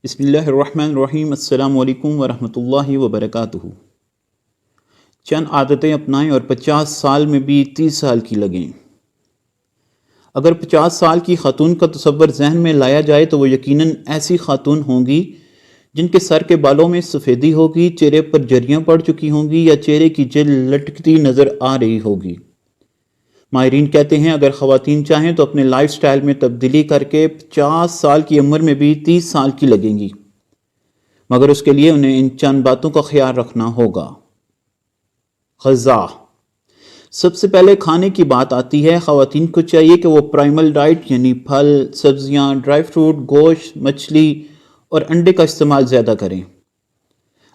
بسم اللہ الرحمن الرحیم۔ السلام علیکم ورحمۃ اللہ وبرکاتہ۔ چند عادتیں اپنائیں اور 50 سال میں بھی 30 سال کی لگیں۔ اگر 50 سال کی خاتون کا تصور ذہن میں لایا جائے تو وہ یقیناً ایسی خاتون ہوں گی جن کے سر کے بالوں میں سفیدی ہوگی، چہرے پر جریاں پڑ چکی ہوں گی یا چہرے کی جلد لٹکتی نظر آ رہی ہوگی۔ ماہرین کہتے ہیں اگر خواتین چاہیں تو اپنے لائف سٹائل میں تبدیلی کر کے 50 سال کی عمر میں بھی 30 سال کی لگیں گی، مگر اس کے لیے انہیں ان چند باتوں کا خیال رکھنا ہوگا۔ غذا۔ سب سے پہلے کھانے کی بات آتی ہے۔ خواتین کو چاہیے کہ وہ پرائمل ڈائٹ یعنی پھل، سبزیاں، ڈرائی فروٹ، گوشت، مچھلی اور انڈے کا استعمال زیادہ کریں۔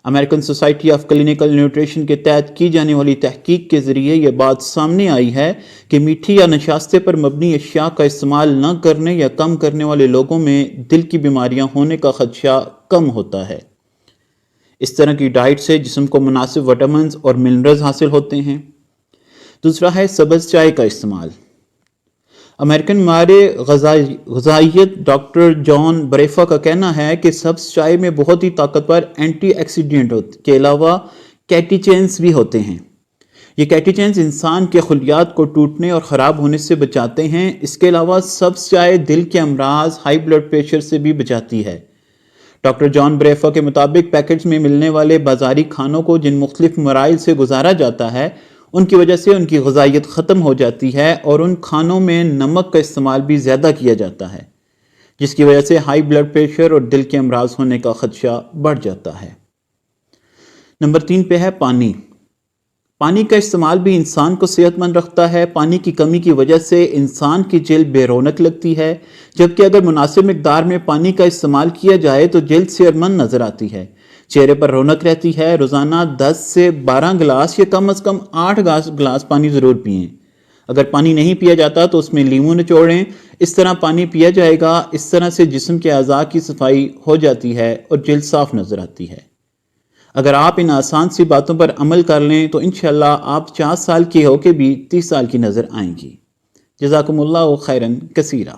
American society of clinical nutrition کے تحت کی جانے والی تحقیق کے ذریعے یہ بات سامنے آئی ہے کہ میٹھی یا نشاستے پر مبنی اشیاء کا استعمال نہ کرنے یا کم کرنے والے لوگوں میں دل کی بیماریاں ہونے کا خدشہ کم ہوتا ہے۔ اس طرح کی ڈائٹ سے جسم کو مناسب وٹامنز اور منرلز حاصل ہوتے ہیں۔ دوسرا ہے سبز چائے کا استعمال۔ امریکن ماہر غذائیت ڈاکٹر جان بریفا کا کہنا ہے کہ سبز چائے میں بہت ہی طاقتور اینٹی آکسیڈنٹ کے علاوہ کیٹیچینز بھی ہوتے ہیں۔ یہ کیٹیچینز انسان کے خلیات کو ٹوٹنے اور خراب ہونے سے بچاتے ہیں۔ اس کے علاوہ سبز چائے دل کے امراض، ہائی بلڈ پریشر سے بھی بچاتی ہے۔ ڈاکٹر جان بریفا کے مطابق پیکٹس میں ملنے والے بازاری کھانوں کو جن مختلف مراحل سے گزارا جاتا ہے ان کی وجہ سے ان کی غذائیت ختم ہو جاتی ہے اور ان کھانوں میں نمک کا استعمال بھی زیادہ کیا جاتا ہے، جس کی وجہ سے ہائی بلڈ پریشر اور دل کے امراض ہونے کا خدشہ بڑھ جاتا ہے۔ نمبر 3 پہ ہے پانی۔ پانی کا استعمال بھی انسان کو صحت مند رکھتا ہے۔ پانی کی کمی کی وجہ سے انسان کی جلد بے رونق لگتی ہے، جبکہ اگر مناسب مقدار میں پانی کا استعمال کیا جائے تو جلد صحت مند نظر آتی ہے، چہرے پر رونق رہتی ہے۔ روزانہ 10 سے 12 گلاس یا کم از کم 8 گلاس پانی ضرور پئیں۔ اگر پانی نہیں پیا جاتا تو اس میں لیموں نچوڑیں، اس طرح پانی پیا جائے گا۔ اس طرح سے جسم کے اعضاء کی صفائی ہو جاتی ہے اور جلد صاف نظر آتی ہے۔ اگر آپ ان آسان سی باتوں پر عمل کر لیں تو انشاءاللہ آپ 50 سال کی ہو کے بھی 30 سال کی نظر آئیں گی۔ جزاکم اللہ خیرا کثیرا۔